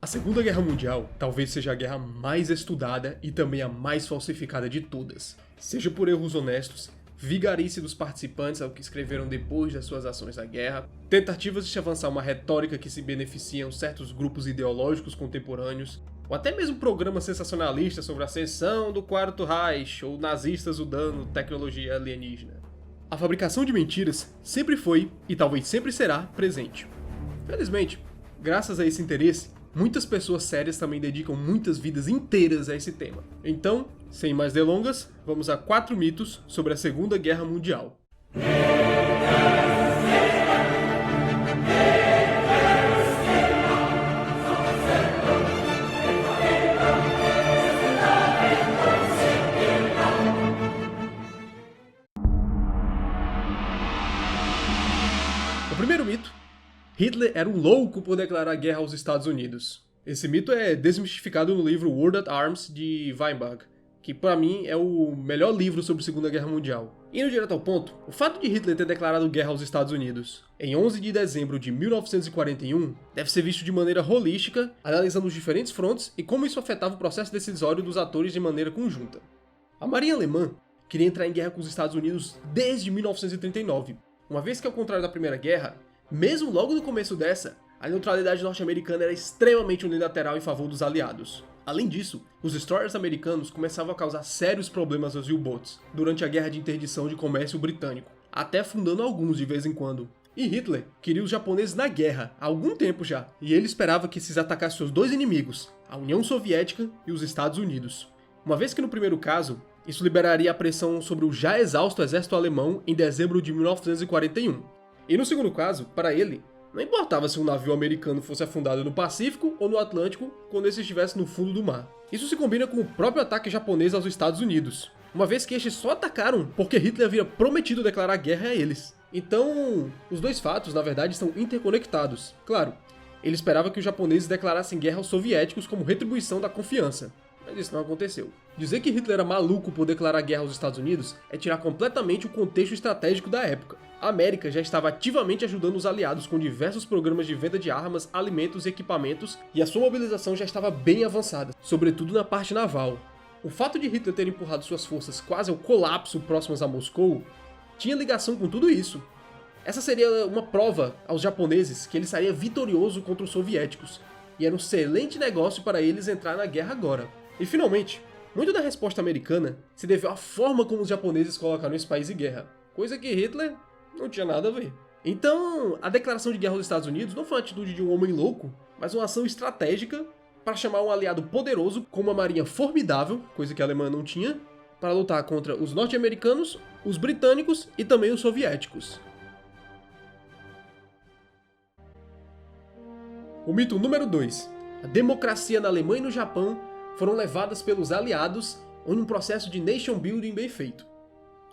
A Segunda Guerra Mundial talvez seja a guerra mais estudada e também a mais falsificada de todas. Seja por erros honestos, vigarice dos participantes ao que escreveram depois das suas ações na guerra, tentativas de se avançar uma retórica que se beneficiam certos grupos ideológicos contemporâneos, ou até mesmo programas sensacionalistas sobre a ascensão do Quarto Reich ou nazistas usando tecnologia alienígena. A fabricação de mentiras sempre foi, e talvez sempre será, presente. Felizmente, graças a esse interesse, muitas pessoas sérias também dedicam muitas vidas inteiras a esse tema. Então, sem mais delongas, vamos a 4 mitos sobre a Segunda Guerra Mundial. O primeiro mito: Hitler era um louco por declarar guerra aos Estados Unidos. Esse mito é desmistificado no livro World at Arms, de Weinberg, que para mim é o melhor livro sobre a Segunda Guerra Mundial. Indo direto ao ponto, o fato de Hitler ter declarado guerra aos Estados Unidos em 11 de dezembro de 1941 deve ser visto de maneira holística, analisando os diferentes frontes e como isso afetava o processo decisório dos atores de maneira conjunta. A Marinha Alemã queria entrar em guerra com os Estados Unidos desde 1939, uma vez que, ao contrário da Primeira Guerra, mesmo logo no começo dessa, a neutralidade norte-americana era extremamente unilateral em favor dos aliados. Além disso, os destroyers americanos começavam a causar sérios problemas aos U-boats durante a Guerra de Interdição de Comércio Britânico, até afundando alguns de vez em quando. E Hitler queria os japoneses na guerra há algum tempo já, e ele esperava que esses atacassem seus dois inimigos, a União Soviética e os Estados Unidos. Uma vez que no primeiro caso, isso liberaria a pressão sobre o já exausto exército alemão em dezembro de 1941. E no segundo caso, para ele, não importava se um navio americano fosse afundado no Pacífico ou no Atlântico quando esse estivesse no fundo do mar. Isso se combina com o próprio ataque japonês aos Estados Unidos, uma vez que estes só atacaram porque Hitler havia prometido declarar guerra a eles. Então, os dois fatos, na verdade, estão interconectados. Claro, ele esperava que os japoneses declarassem guerra aos soviéticos como retribuição da confiança, mas isso não aconteceu. Dizer que Hitler era maluco por declarar guerra aos Estados Unidos é tirar completamente o contexto estratégico da época. A América já estava ativamente ajudando os aliados com diversos programas de venda de armas, alimentos e equipamentos, e a sua mobilização já estava bem avançada, sobretudo na parte naval. O fato de Hitler ter empurrado suas forças quase ao colapso próximas a Moscou tinha ligação com tudo isso. Essa seria uma prova aos japoneses que ele estaria vitorioso contra os soviéticos, e era um excelente negócio para eles entrar na guerra agora. E finalmente, muito da resposta americana se deveu à forma como os japoneses colocaram esse país em guerra, coisa que Hitler não tinha nada a ver. Então, a declaração de guerra aos Estados Unidos não foi uma atitude de um homem louco, mas uma ação estratégica para chamar um aliado poderoso com uma marinha formidável, coisa que a Alemanha não tinha, para lutar contra os norte-americanos, os britânicos e também os soviéticos. O mito número 2. A democracia na Alemanha e no Japão foram levadas pelos aliados em um processo de nation building bem feito.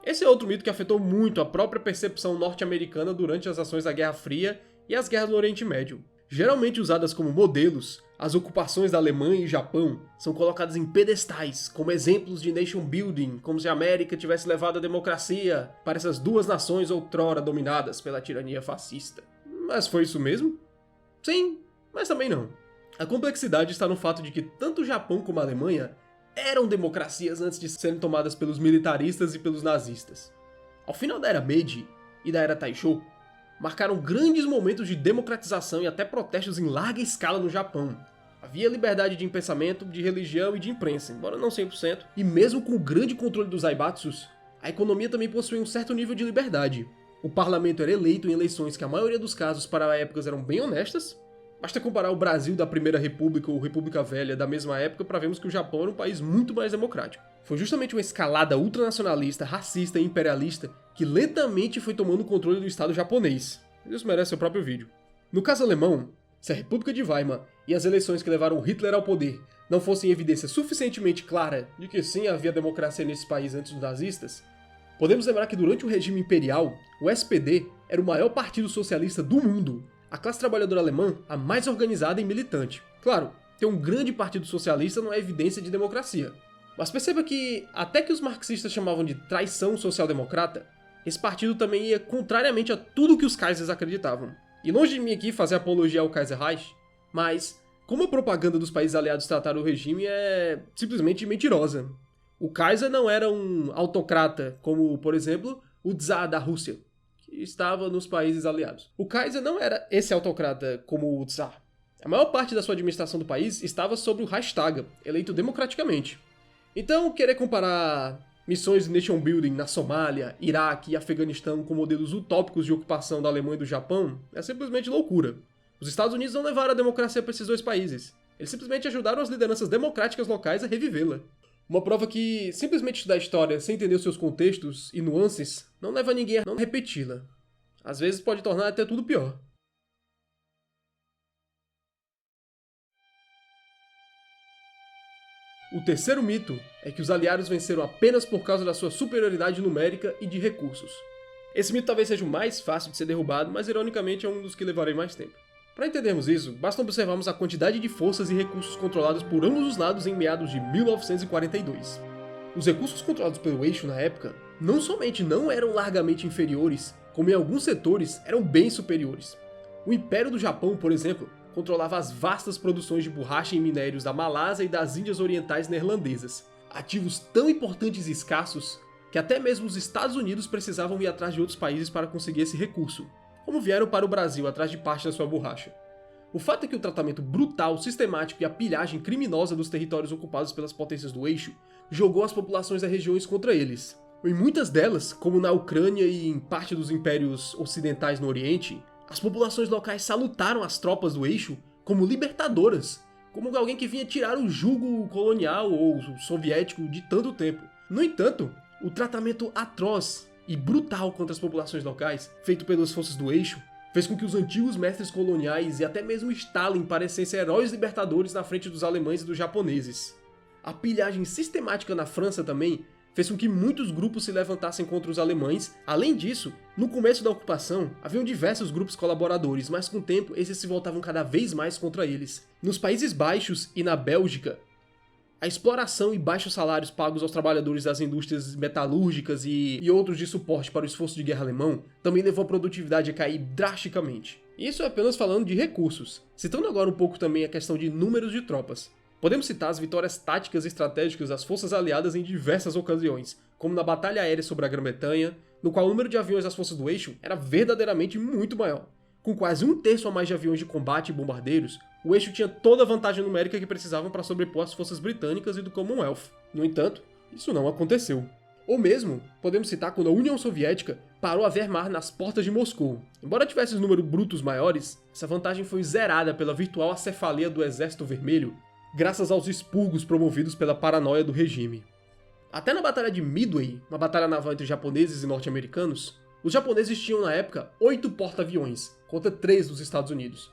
Esse é outro mito que afetou muito a própria percepção norte-americana durante as ações da Guerra Fria e as guerras no Oriente Médio. Geralmente usadas como modelos, as ocupações da Alemanha e Japão são colocadas em pedestais, como exemplos de nation building, como se a América tivesse levado a democracia para essas duas nações outrora dominadas pela tirania fascista. Mas foi isso mesmo? Sim, mas também não. A complexidade está no fato de que tanto o Japão como a Alemanha eram democracias antes de serem tomadas pelos militaristas e pelos nazistas. Ao final da era Meiji e da era Taisho, marcaram grandes momentos de democratização e até protestos em larga escala no Japão. Havia liberdade de pensamento, de religião e de imprensa, embora não 100%, e mesmo com o grande controle dos Zaibatsus, a economia também possuía um certo nível de liberdade. O parlamento era eleito em eleições que a maioria dos casos para épocas eram bem honestas. Basta comparar o Brasil da Primeira República ou República Velha da mesma época para vermos que o Japão era um país muito mais democrático. Foi justamente uma escalada ultranacionalista, racista e imperialista que lentamente foi tomando o controle do Estado japonês. Isso merece seu próprio vídeo. No caso alemão, se a República de Weimar e as eleições que levaram Hitler ao poder não fossem evidência suficientemente clara de que sim havia democracia nesse país antes dos nazistas, podemos lembrar que durante o regime imperial, o SPD era o maior partido socialista do mundo. A classe trabalhadora alemã a mais organizada e militante. Claro, ter um grande partido socialista não é evidência de democracia. Mas perceba que, até que os marxistas chamavam de traição social-democrata, esse partido também ia contrariamente a tudo que os Kaisers acreditavam. E longe de mim aqui fazer apologia ao Kaiser Reich, mas Como a propaganda dos países aliados trataram o regime é simplesmente mentirosa. O Kaiser não era um autocrata, como, por exemplo, o Tsar da Rússia, que estava nos países aliados. O Kaiser não era esse autocrata como o Tsar. A maior parte da sua administração do país estava sob o Reichstag, eleito democraticamente. Então, querer comparar missões de nation building na Somália, Iraque e Afeganistão com modelos utópicos de ocupação da Alemanha e do Japão é simplesmente loucura. Os Estados Unidos não levaram a democracia para esses dois países. Eles simplesmente ajudaram as lideranças democráticas locais a revivê-la. Uma prova que simplesmente estudar história sem entender os seus contextos e nuances não leva ninguém a não repeti-la. Às vezes pode tornar até tudo pior. O terceiro mito é que os aliados venceram apenas por causa da sua superioridade numérica e de recursos. Esse mito talvez seja o mais fácil de ser derrubado, mas ironicamente é um dos que levarei mais tempo. Para entendermos isso, basta observarmos a quantidade de forças e recursos controlados por ambos os lados em meados de 1942. Os recursos controlados pelo eixo na época não somente não eram largamente inferiores, como em alguns setores eram bem superiores. O Império do Japão, por exemplo, controlava as vastas produções de borracha e minérios da Malásia e das Índias Orientais Neerlandesas, ativos tão importantes e escassos que até mesmo os Estados Unidos precisavam ir atrás de outros países para conseguir esse recurso, como vieram para o Brasil atrás de parte da sua borracha. O fato é que o tratamento brutal, sistemático e a pilhagem criminosa dos territórios ocupados pelas potências do eixo jogou as populações das regiões contra eles. Em muitas delas, como na Ucrânia e em parte dos impérios ocidentais no Oriente, as populações locais salutaram as tropas do eixo como libertadoras, como alguém que vinha tirar o jugo colonial ou soviético de tanto tempo. No entanto, o tratamento atroz e brutal contra as populações locais, feito pelas forças do eixo, fez com que os antigos mestres coloniais e até mesmo Stalin parecessem heróis libertadores na frente dos alemães e dos japoneses. A pilhagem sistemática na França também fez com que muitos grupos se levantassem contra os alemães. Além disso, no começo da ocupação, haviam diversos grupos colaboradores, mas com o tempo esses se voltavam cada vez mais contra eles. Nos Países Baixos e na Bélgica, a exploração e baixos salários pagos aos trabalhadores das indústrias metalúrgicas e outros de suporte para o esforço de guerra alemão também levou a produtividade a cair drasticamente. Isso é apenas falando de recursos. Citando agora um pouco também a questão de números de tropas. Podemos citar as vitórias táticas e estratégicas das forças aliadas em diversas ocasiões, como na Batalha Aérea sobre a Grã-Bretanha, no qual o número de aviões das forças do eixo era verdadeiramente muito maior. Com quase 1/3 a mais de aviões de combate e bombardeiros, o eixo tinha toda a vantagem numérica que precisavam para sobrepor as forças britânicas e do Commonwealth. No entanto, isso não aconteceu. Ou mesmo, podemos citar quando a União Soviética parou a Wehrmacht nas portas de Moscou. Embora tivesse os números brutos maiores, essa vantagem foi zerada pela virtual acefalia do Exército Vermelho, graças aos expurgos promovidos pela paranoia do regime. Até na Batalha de Midway, uma batalha naval entre japoneses e norte-americanos, os japoneses tinham na época 8 porta-aviões, contra 3 dos Estados Unidos.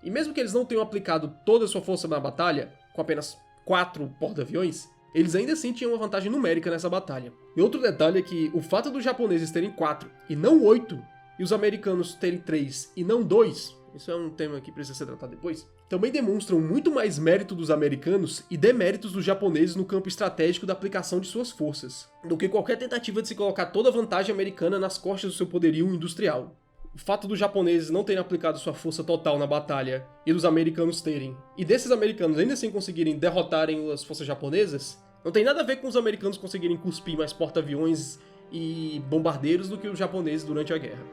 E mesmo que eles não tenham aplicado toda a sua força na batalha, com apenas 4 porta-aviões, eles ainda assim tinham uma vantagem numérica nessa batalha. E outro detalhe é que o fato dos japoneses terem 4 e não 8, e os americanos terem 3 e não 2, isso é um tema que precisa ser tratado depois, também demonstram muito mais mérito dos americanos e deméritos dos japoneses no campo estratégico da aplicação de suas forças, do que qualquer tentativa de se colocar toda a vantagem americana nas costas do seu poderio industrial. O fato dos japoneses não terem aplicado sua força total na batalha e dos americanos terem, e desses americanos ainda assim conseguirem derrotarem as forças japonesas, não tem nada a ver com os americanos conseguirem cuspir mais porta-aviões e bombardeiros do que os japoneses durante a guerra.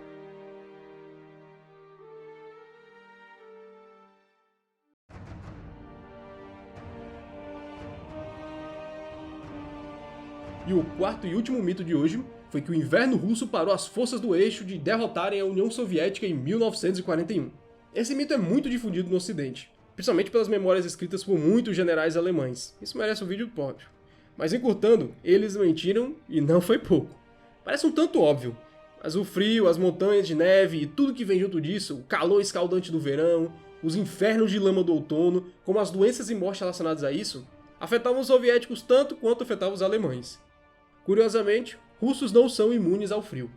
E o quarto e último mito de hoje foi que o inverno russo parou as forças do eixo de derrotarem a União Soviética em 1941. Esse mito é muito difundido no Ocidente, principalmente pelas memórias escritas por muitos generais alemães. Isso merece um vídeo próprio. Mas encurtando, eles mentiram e não foi pouco. Parece um tanto óbvio, mas o frio, as montanhas de neve e tudo que vem junto disso, o calor escaldante do verão, os infernos de lama do outono, como as doenças e mortes relacionadas a isso, afetavam os soviéticos tanto quanto afetavam os alemães. Curiosamente, russos não são imunes ao frio.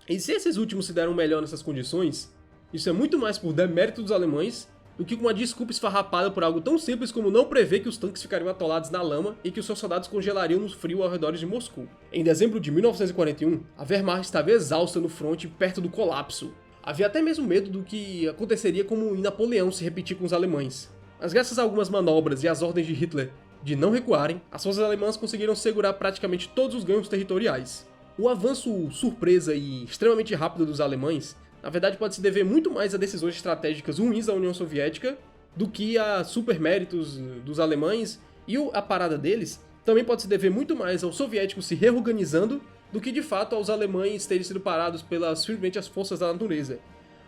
E se esses últimos se deram melhor nessas condições, isso é muito mais por demérito dos alemães do que com uma desculpa esfarrapada por algo tão simples como não prever que os tanques ficariam atolados na lama e que os seus soldados congelariam no frio ao redor de Moscou. Em dezembro de 1941, a Wehrmacht estava exausta no fronte perto do colapso. Havia até mesmo medo do que aconteceria como em Napoleão se repetir com os alemães. Mas graças a algumas manobras e às ordens de Hitler de não recuarem, as forças alemãs conseguiram segurar praticamente todos os ganhos territoriais. O avanço surpresa e extremamente rápido dos alemães, na verdade pode se dever muito mais a decisões estratégicas ruins da União Soviética do que a superméritos dos alemães, e a parada deles também pode se dever muito mais aos soviéticos se reorganizando do que de fato aos alemães terem sido parados pelas simplesmente as forças da natureza.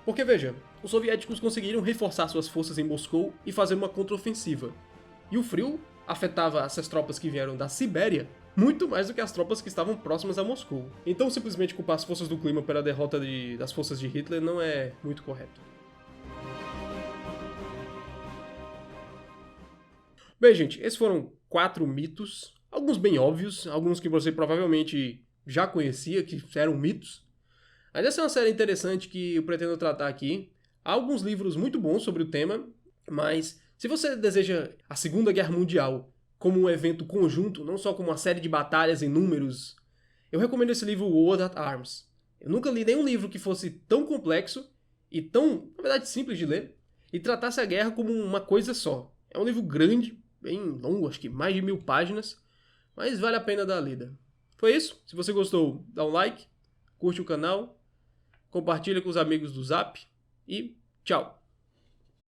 Porque veja, os soviéticos conseguiram reforçar suas forças em Moscou e fazer uma contraofensiva. E o frio afetava essas tropas que vieram da Sibéria muito mais do que as tropas que estavam próximas a Moscou. Então simplesmente culpar as forças do clima pela derrota das forças de Hitler não é muito correto. Bem, gente, esses foram 4 mitos, alguns bem óbvios, alguns que você provavelmente já conhecia, que eram mitos. Mas essa é uma série interessante que eu pretendo tratar aqui. Há alguns livros muito bons sobre o tema, mas se você deseja a Segunda Guerra Mundial como um evento conjunto, não só como uma série de batalhas em números, eu recomendo esse livro World at Arms. Eu nunca li nenhum livro que fosse tão complexo e tão, na verdade, simples de ler, e tratasse a guerra como uma coisa só. É um livro grande, bem longo, acho que mais de 1000 páginas, mas vale a pena dar a lida. Foi isso. Se você gostou, dá um like, curte o canal, compartilha com os amigos do Zap e tchau!